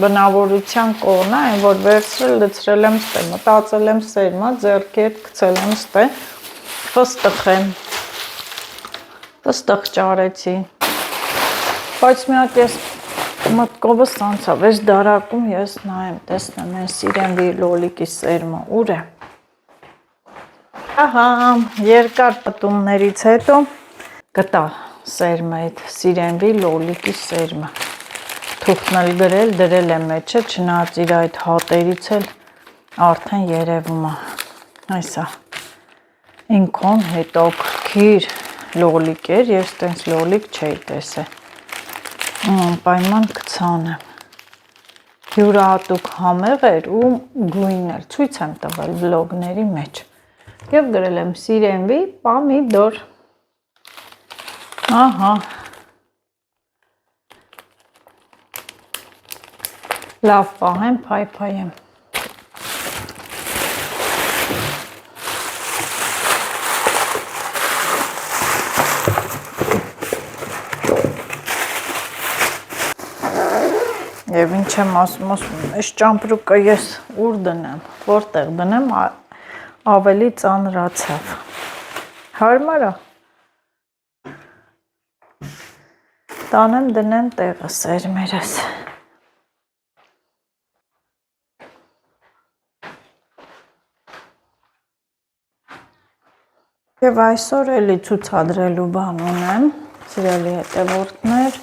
բնավորության կողմն է, այն որ վերցրել լցրել եմ ստե, մտածել եմ սերմա, ձեռքի հետ գցել եմ ստե, ֆստղ ճարեցի։ Բայց մի հատ ես մտքովս անցավ, այս դարակում ես նայեմ, տեսնեմ, են սիրենվի լոլիկի սերմը, ուր է։ Ահա, երկար պտումներից հետո գտա սերմը, այդ սիրենվի լոլիկի սերմը, թուղթն էլ գրել, դրել եմ մեջը, չնայած իր այդ հատերից էլ արդեն երևում է, այսա, ինքան հետաքրքիր լոլիկ էր, ես տենց լոլիկ չէի տեսել, պայման կցանեմ, յուրահատուկ համեղ էր ու գույն էլ, ցույց եմ տվել վլոգների մեջ, և գրել եմ սիրենվի պամիդոր, ահա, լավ պահեմ, փայփայեմ։ Եվ ինչ եմ ասում, այս ճամպրուկը ես ուր դնեմ, որտեղ դնեմ, ավելի ծանրացավ։ Հարմար է։ Տանեմ դնեմ տեղը սերմերս։ Եվ այսօր էլի ցուցադրելու բան ունեմ, սիրելի հետևորդներ,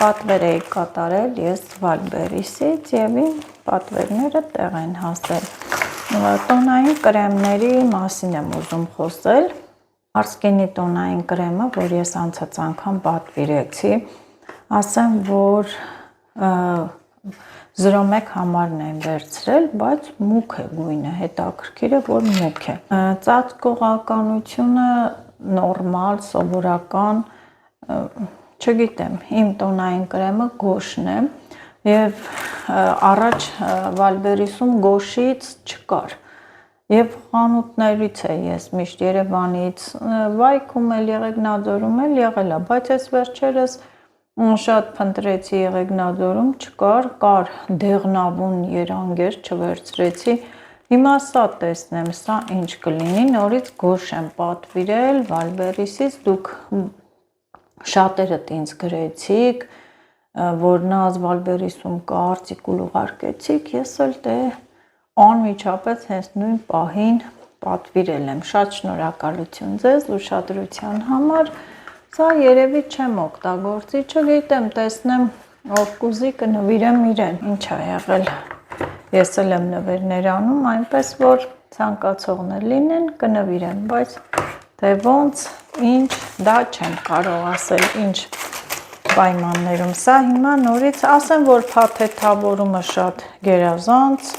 պատվեր էի կատարել ես Վալբերիսից եւ իմ պատվերները տեղ են հասել։ Տոնային կրեմների մասին եմ ուզում խոսել։ Արսկինի տոնային կրեմը, որ ես անցած անգամ պատվիրեցի, ասեմ, որ 01 համարն եմ վերցրել, բայց մուգ է գույնը, հետաքրքիր է, որ մուգ է։ Ծածկողականությունը նորմալ, սովորական, չգիտեմ, իմ տոնային կրեմը գոշն է եւ առաջ Վալբերիսում գոշից չկար։ Եվ խանութներից է ես միշտ Երևանից Վայքում էլ Եղեգնաձորում էլ եղել է, բայց այս վերջերս շատ փնտրեցի Եղեգնաձորում չկար, կար դեղնավուն երանգեր, չվերցրեցի։ Հիմա սա տեսնեմ, սա ինչ կլինի, նորից գոշ եմ պատվիրել Վալբերիսից, դուք շատերդ ինձ գրեցիք, որ Նազ Վալբերիսում կա արտիկուլ ուղարկեցիք, ես էլ դե անմիջապես հենց նույն պահին պատվիրել եմ։ Շատ շնորհակալություն ձեզ ուշադրության համար։ Սա երևի չեմ օգտագործի, չգիտեմ, տեսնեմ ով կուզի կնվիրեմ իրեն։ Ինչ ա եղել։ Ես էլ եմ նվերներ անում, այնպես որ ցանկացողներ լինեն կնվիրեմ, բայց թե ոնց, ինչ, դա չեմ կարող ասել, ինչ պայմաններում։ Սա հիմա նորից ասեմ, որ փաթեթավորումը շատ գերազանց,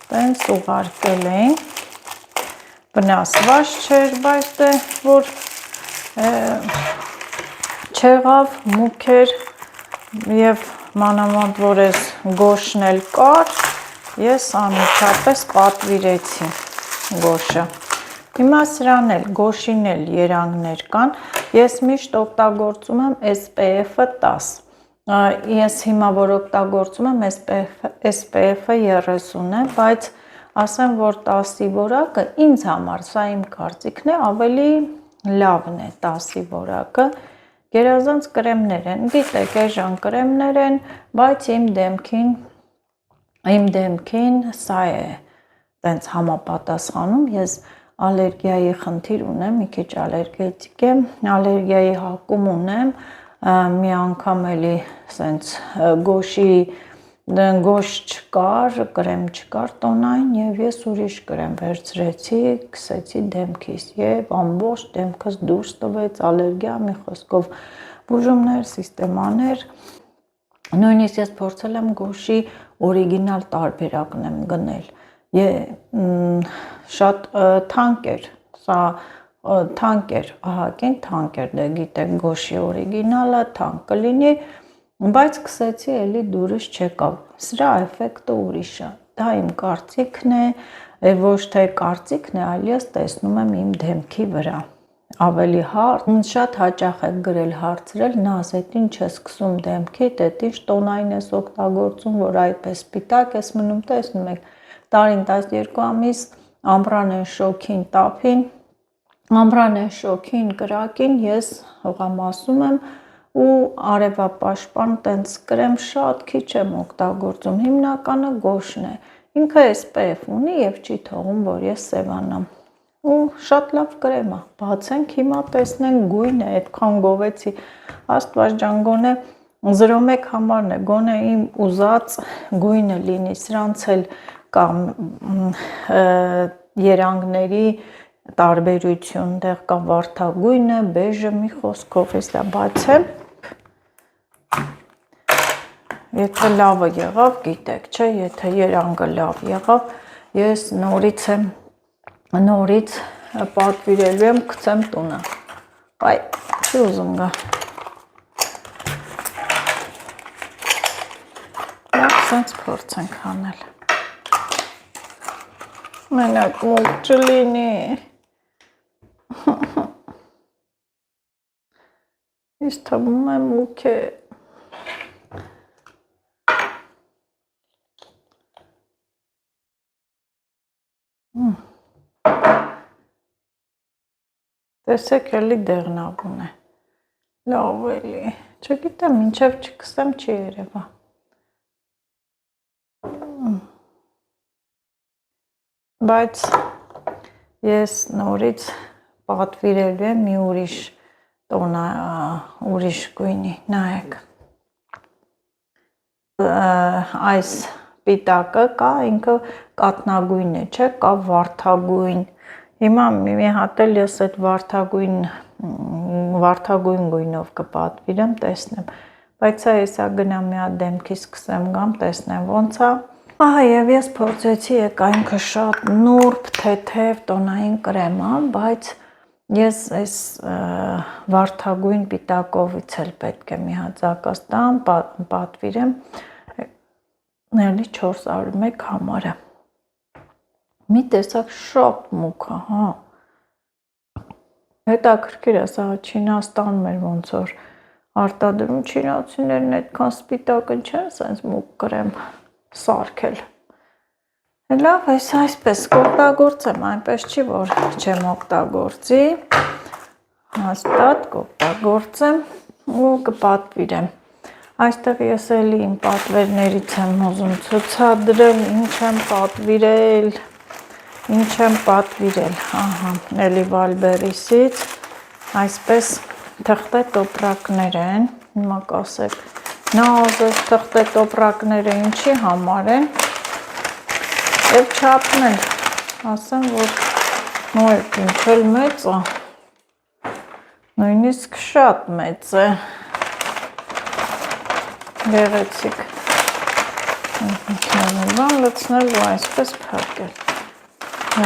տենց ուղարկել էին, վնասված չէր, բայց դե որ չեղավ, մուգ էր եւ մանավանդ որ ես գոշն էլ կար, ես անմիջապես պատվիրեցի գոշը։ Հիմա սրան էլ գոշին էլ երանգներ կան, ես միշտ օգտագործում եմ SPF-ը 10։ Ես հիմա որ օգտագործում եմ SPF-ը 30 է, բայց ասեմ, որ 10-ի որակը ինձ համար, սա իմ կարծիքն է, ավելի լավն է 10-ի որակը։ Գերազանց կրեմներ են, գիտեք, էժան կրեմներ են, բայց իմ դեմքին սա է տենց համապատասխանում, ես ալերգիայի խնդիր ունեմ, մի քիչ ալերգետիկ եմ, ալերգիայի հակում ունեմ, մի անգամ էլի սենց գոշ չկար, կրեմ չկար տոնային եւ ես ուրիշ կրեմ վերցրեցի, քսեցի դեմքիս եւ ամբողջ դեմքս դուրս տվեց ալերգիա, մի խոսքով բուժումներ, սիստեմաներ։ Նույնիսկ ես փորձել եմ գոշի օրիգինալ տարբերակն եմ գնել։ Շատ թանկ էր, սա թանկ էր, ահագին թանկ էր, դե գիտեք, գոշի օրիգինալը թանկ կլինի, բայց քսեցի էլի դուրս չեկավ։ Սրա էֆեկտը ուրիշ է։ Դա իմ կարծիքն է, ոչ թե կարծիքն է, այլ ես տեսնում եմ իմ դեմքի վրա։ Ավելի հարթ, շատ հաճախ եք գրել հարցրել, Նազ, էդ ինչ ես քսում դեմքիդ, էդ ինչ տոնային ես օգտագործում, որ այդպես սպիտակ ես մնում, տեսնում եք, տարին 12 ամիս ամբրան են շոքին տափին, ամբրան են շոքին կրակին, ես հողամասում եմ ու արևապաշտպան տենց կրեմ շատ քիչ եմ օգտագործում, հիմնականը գոշն է, ինքը SPF ունի եւ չի թողում, որ ես սևանամ, ու շատ լավ կրեմ է, բացենք հիմա տեսնենք գույնը, այդքան գովեցի, Աստված ջան, գոնե 01 համարն է, գոնե իմ ուզած գույնը լինի, սրանց էլ կամ երանգների տարբերություն, դեղ կա վարդագույնը, բեժը, մի խոսքով ես դա բացեմ, եթե լավը եղավ, գիտեք, չէ, եթե երանգը լավ եղավ, ես նորից պատվիրելու եմ, գցեմ տունը, այ, չի ուզում գա, լավ, սենց փորձենք հանել, մենակ մուգ չլինի, Իս թվում է մուգ է, տեսեք էլի դեղնավուն է, լավ էլի, չգիտեմ, մինչև չքսեմ չի երևա, բայց ես նորից պատվիրելու եմ մի ուրիշ գույնի, նայեք, այս պիտակը կա, ինքը կատնագույն է, չէ, կա վարդագույն։ Հիմա մի հատ էլ ես այդ վարդագույն գույնով կպատվիրեմ, տեսնեմ։ Բայց հեսա գնամ մի հատ դեմքի սկսեմ գամ, տեսնեմ ոնց է։ Ահա եւ ես փորձեցի, եկա ինքը շատ նուրբ, թեթև տոնային կրեմ է, բայց ես այս վարդագույն պիտակովից էլ պետք է մի հատ զակաս տամ, պատվիրեմ, ներելի 401 համարը։ Մի տեսակ շատ մուկ է, հա։ Հետաքրքիր է, սա Չինաստանում էր ոնց որ արտադրում, չինացիներն այդքան սպիտակը չեն սենց մուկ կրեմ սարքել։ Լավ, այսպես կօգտագործեմ, այնպես չի, որ չեմ օգտագործի, հաստատ կօգտագործեմ ու կպատվիրեմ։ Այստեղ ես էլի իմ պատվերներից եմ ուզում ցուցադրել, ինչ եմ պատվիրել, ահա, էլի Վալբերիսից, այսպես թղթե տոպրակներ են, հիմա կասեք, նազով թղթե տոպրակները ինչի համար են, և չափն էլ, ասեմ, որ նույնք ինչ էլ մեծ է, նույնիսկ շատ մեծ է, գեղեցիկ, բան լցնել ու այսպես փակել,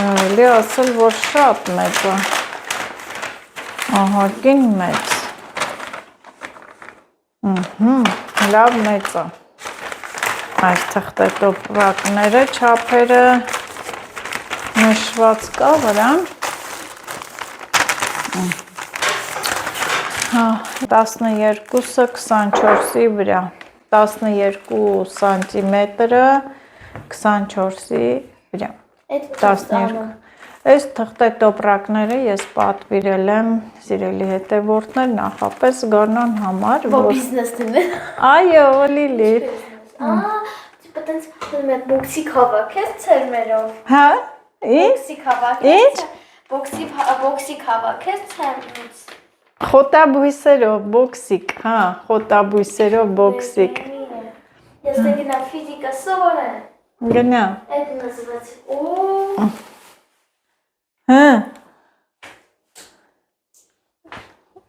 էլի ասել, որ շատ մեծ է, ահագին մեծ, լավ մեծ է, այս թղթե տոպրակները չափերը նշված կա վրան, 12-ը 24-ի վրա, 12 սանտիմետրը 24-ի վրա, 12 Այս թղթե տոպրակները ես պատվիրել եմ սիրելի հետևորդներ նախապես գարնան համար, որ բիզնեսն է։ Այո, Լիլիթ։ Պատենց բոքսիկ հավաքես ցերմերով։ Հա? Բոքսիկ հավաքես։ Բոքսիկ հավաքես ցերմից։ Խոտաբույսերով բոքսիկ, հա, խոտաբույսերով բոքսիկ։ Ես գնա ֆիզիկա սովորեմ։ Գնա։ Այդ նզված։ Օ։ Հա։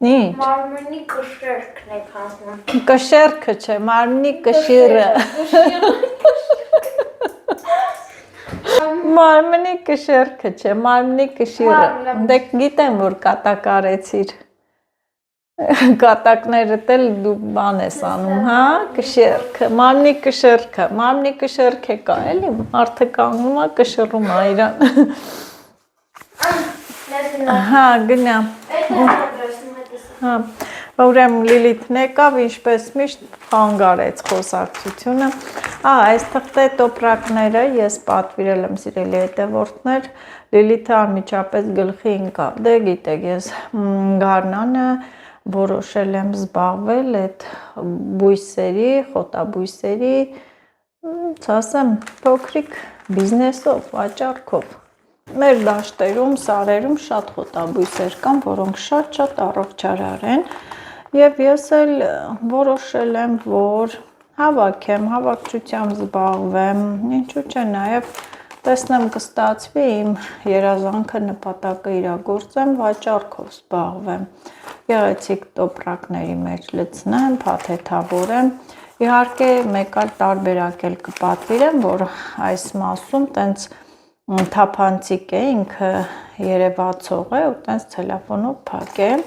Ինչ։ Մարմնի կշերքն է կազմում։ Կշերքը չէ, մարմնի կշիռը։ Մարմնի կշերքը չէ, մարմնի կշիռը։ Դե գիտեմ, որ կատակ արեցիր։ Կատակներդ էլ դու բան ես անում, հա, կշերքը, մարմնի կշերքը կա, էլի, մարդը կանգնում է, կշռում է իրան։ Հա, գնա։ Հա, ուրեմն Լիլիթն եկավ, ինչպես միշտ խանգարեց խոսակցությունը։ Այս թղթե տոպրակները ես պատվիրել եմ սիրելի հետևորդներ, Լիլիթը անմիջապես գլխի ընկավ, դե գիտեք, ես գարնանը որոշել եմ զբաղվել այդ բույսերի, խոտաբույսերի, ասեմ, փոքրիկ բիզնեսով, վաճառքով։ Մեր դաշտերում, սարերում շատ խոտաբույսեր կան, որոնք շատ առողջարար են, եւ ես էլ որոշել եմ, որ հավաքեմ, հավաքչությամբ զբաղվեմ, ինչու՞ չէ, նաեւ տեսնեմ կստացվի իմ երազանքը նպատակը իրագործեմ, վաճառքով զբաղվեմ, գեղեցիկ տոպրակների մեջ լցնեմ, փաթեթավորեմ, իհարկե մեկ այլ տարբերակ էլ կպատվիրեմ, որ այս մասում տենց թափանցիկ է, ինքը երևացող է ու տենց ցելոֆանով փակեմ,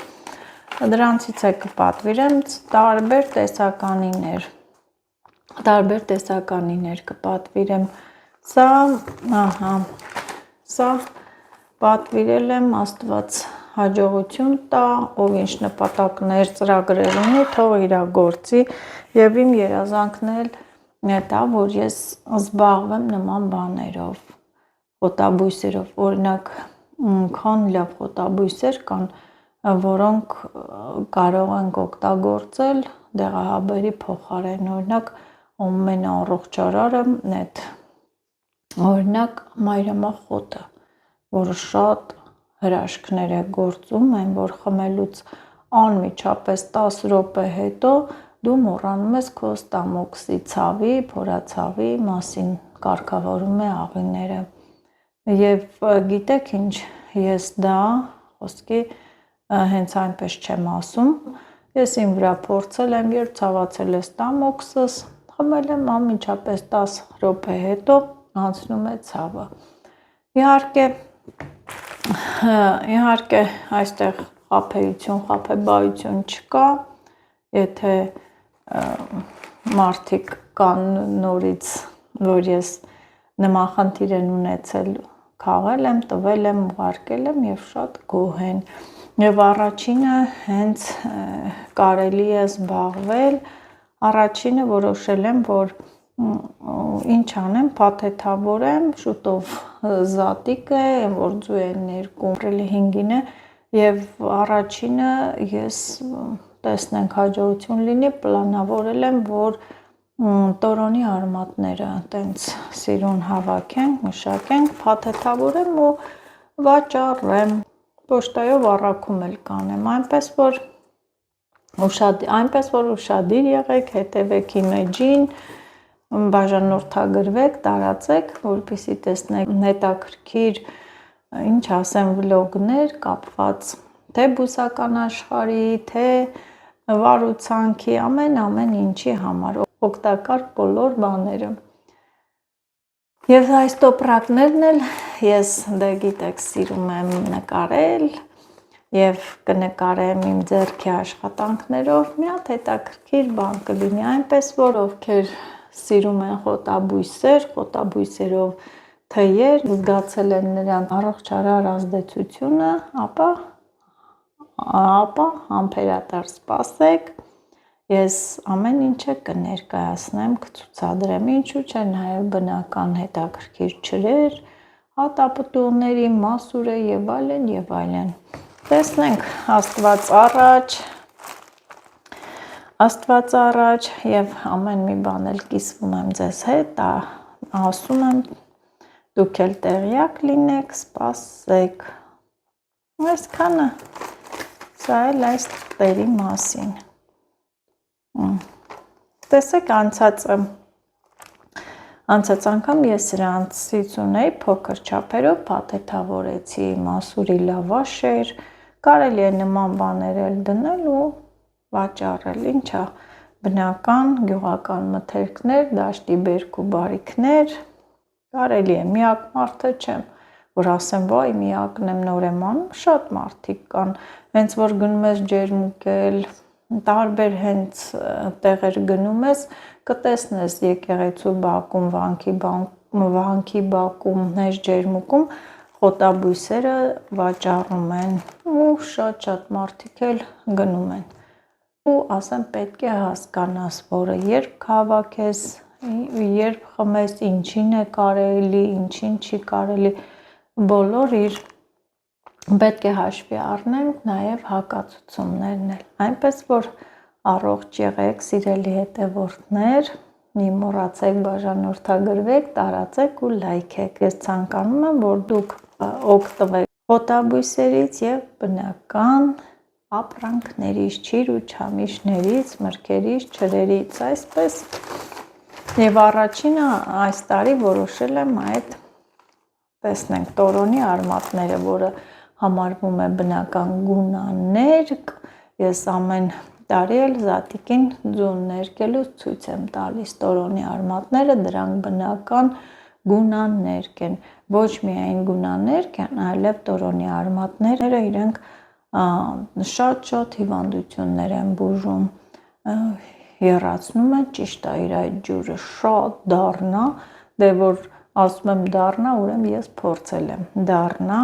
դրանցից է կպատվիրեմ տարբեր տեսականիներ կպատվիրեմ, սա, ահա, սա պատվիրել եմ Աստված հաջողություն տա, ով ինչ նպատակներ ծրագրեր ունի, թող իրագործի եւ իմ երազանքն էլ դա, որ ես զբաղվեմ նման բաներով, խոտաբույսերով, օրինակ, քան լավ խոտաբույսեր կան, որոնք կարող ենք օգտագործել դեղահաբերի փոխարեն, օրինակ, ամենաառողջարարը այդ օրինակ մայրամախոտը, որը շատ հրաշքներ է գործում, այն որ խմելուց անմիջապես 10 րոպե հետո դու մոռանում ես քո ստամոքսի ցավի, փորացավի մասին կարգավորում է աղիները։ Եվ գիտեք ինչ, ես դա խոսքի հենց այնպես չեմ ասում, ես իմ վրա փորձել եմ, երբ ցավացել է ստամոքսս, խմել եմ անմիջապես 10 րոպե հետո անցնում է ցավը։ Իհարկե այստեղ խաբեություն, խաբեբայություն չկա, եթե մարդիկ կան նորից, որ ես նման խնդիր են ունեցել, քաղել եմ, տվել եմ, ուղարկել եմ եւ շատ գոհ են։ Եվ առաջինը հենց կարելի է զբաղվել, առաջինը որոշել եմ, որ ինչ անեմ, փաթեթավորեմ, շուտով զատիկ է, որ ձու է ներկում, 5-ին է, եւ առաջինը ես տեսնենք հաջողություն լինի, պլանավորել եմ, որ տորոնի արմատները տենց սիրուն հավաքենք, մշակենք, փաթեթավորեմ ու վաճառեմ, պոչտայով առաքում էլ կանեմ, այնպես որ ուշադիր եղեք, հետևեք իմ էջին, բաժանորդագրվեք, տարածեք, որպեսզի տեսնեք հետաքրքիր, ինչ ասեմ, վլոգներ կապված թե բուսական աշխարհի, թե վարուցանքի, ամեն ինչի համար, օգտակար բոլոր բաները։ Եվ այս տոպրակներն էլ ես դե գիտեք սիրում եմ նկարել եւ կնկարեմ իմ ձեռքի աշխատանքներով, մի հատ հետաքրքիր բան կլինի, այնպես որ ովքեր սիրում են խոտաբույսերով թեյեր, զգացել են նրանց առողջարար ազդեցությունը, ապա համբերատար սպասեք, ես ամեն ինչը կներկայացնեմ, կցուցադրեմ, ինչու՞ չէ, նաև բնական հետաքրքիր ջրեր, հատապտուղների մասուրը եւ այլն։ Տեսնենք, Աստված առաջ եւ ամեն մի բան էլ կիսվում եմ ձեզ հետ, ասում եմ դուք էլ տեղյակ լինեք, սպասեք։ Այսքանը սա էլ այս տերի մասին։ Տեսեք անցած անգամ ես սրանցից ունեի փոքր չափերով փաթեթավորեցի մասուրի լավաշեր, կարելի է նման բաներ էլ դնել ու վաճառել, ինչա բնական գյուղական մթերքներ, դաշտի բերք ու բարիքներ, կարելի է, միակ մարդը չեմ, որ ասեմ, վայ, միակն եմ, նոր եմ անում, շատ մարդիկ կան, հենց որ գնում ես ջերմուկել, տարբեր հենց տեղեր գնում ես, կտեսնես եկեղեցու բակում, վանքի բակում, հենց ջերմուկում խոտաբույսերը վաճառում են ու շատ մարդիկ էլ գնում են։ Ու ասեմ, պետք է հասկանաս, որ երբ հավաքես, երբ խմես, ինչին է կարելի, ինչին չի կարելի, բոլոր պետք է հաշվի առնենք նաև հակացություններն էլ, այնպես որ առողջ եղեք, սիրելի հետևորդներ, մի մոռացեք բաժանորդագրվեք, տարածեք ու լայքեք, ես ցանկանում եմ, որ դուք օգտվեք խոտաբույսերից եւ բնական ապրանքներից, ճիր ու չամիչներից, մրգերից, ջրերից, այսպես եւ առաջինը այս տարի որոշել եմ այդ տեսնենք տորոնի արմատները, որը համարվում է բնական գունաներկ, ես ամեն տարի էլ զատիկին ձուն ներկելուց ցույց եմ տալիս տորոնի արմատները, դրանք բնական գունաներկ են, ոչ միայն գունաներկ են, այլև տորոնի արմատները իրենք շատ հիվանդություններ են բուժում, եռացնում են, ճիշտ է, իր այդ ջուրը շատ դառնա, դե որ ասում եմ դառնա, ուրեմն ես փորձել եմ դառնա,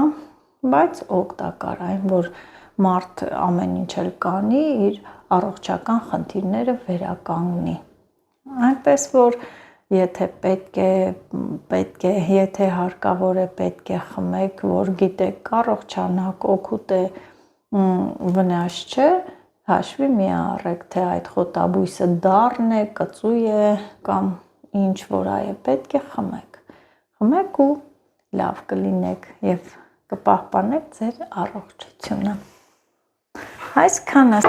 բայց օգտակար այն, որ մարդ ամեն ինչ էլ կանի, իր առողջական խնդիրները վերականգնի։ Այնպես որ եթե պետք է, եթե հարկավոր է, պետք է խմեք, որ գիտեք կառողջանաք, օգուտ է, վնաս չէ, հաշվի մի առեք, թե այդ խոտաբույսը դառն է, կծու է կամ ինչ որ այ պետք է խմեք ու լավ կլինեք եւ կպահպանեք ձեր առողջությունը։ Այսքանը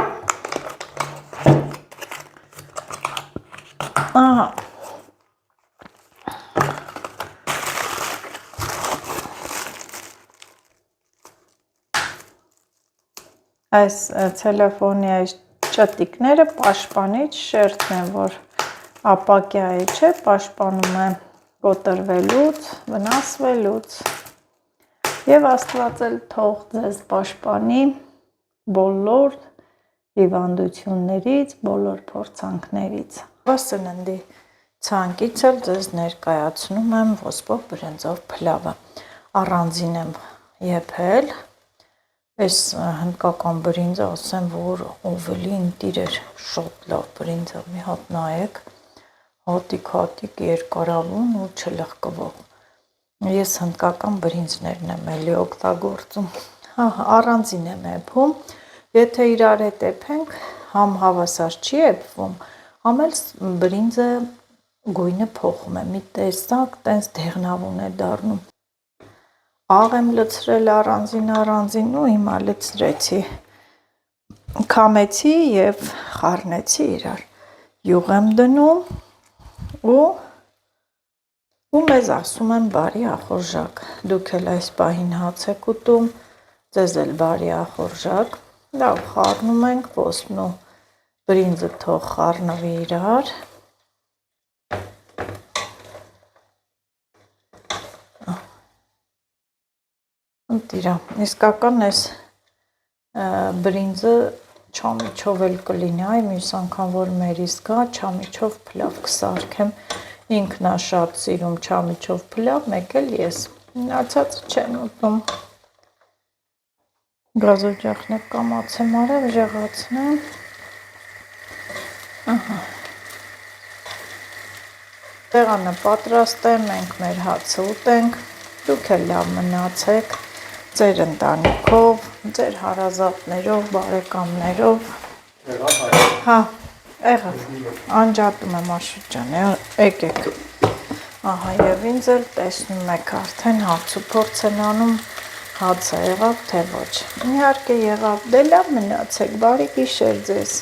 Ահա։ Այս ցելոֆոնի այս ճտիկները պաշտպանիչ շերտն են, որ ապակյայի չէ, պաշտպանում է կոտրվելուց, վնասվելուց։ Եվ Աստված էլ թող ձեզ պաշտպանի բոլոր հիվանդություններից, բոլոր փորձանքներից։ Սննդի ցանկից էլ ձեզ ներկայացնում եմ ոսպով բրինձով փլավը։ Առանձին եմ եփել։ Այս հնդկական բրինձը ասեմ, որ ովելի տիրեր շատ լավ բրինձ է, մի հատ նայեք, հատիկ երկարավուն ու չլղկվող։ Ես հնդկական բրինձներն եմ էլի օգտագործում։ Առանձին եմ եփում, եթե իրար հետ եփենք, համ հավասար չի եփվում, համ էլ բրինձը գույնը փոխում է, մի տեսակ տենց դեղնավուն է դառնում։ Աղ եմ լցրել առանձին ու հիմա լցրեցի, քամեցի եւ խառնեցի իրար, յուղ եմ դնում ու մեզ ասում են բարի ախորժակ, դուք էլ այս պահին հաց եք ուտում, ձեզ էլ բարի ախորժակ, լավ խառնում ենք, ոսպն ու բրինձը թող խառնվի իրար, իսկական այս բրինձը չամիչով էլ կլինի, այ մյուս անգամ որ մերիս գա, չամիչով փլավ կսարքեմ, ինքն է շատ սիրում չամիչով փլավ, մեկ էլ ես, մնացածը չեմ ուտում, գազօջախն է կամացեմ արև, ժեղացնեմ, տեղանը պատրաստ է, մենք մեր հացը ուտենք, դուք էլ լավ մնացեք, ձեր ընտանիքով, ձեր հարազատներով, բարեկամներով, հա, եղավ, անջատում եմ Աշոտ ջան, եկեք, ահա և ինձ էլ տեսնում եք արդեն հաց ու փորձ են անում, հացը եղավ թե ոչ, իհարկե եղավ, դե լավ մնացեք, բարի գիշեր ձեզ։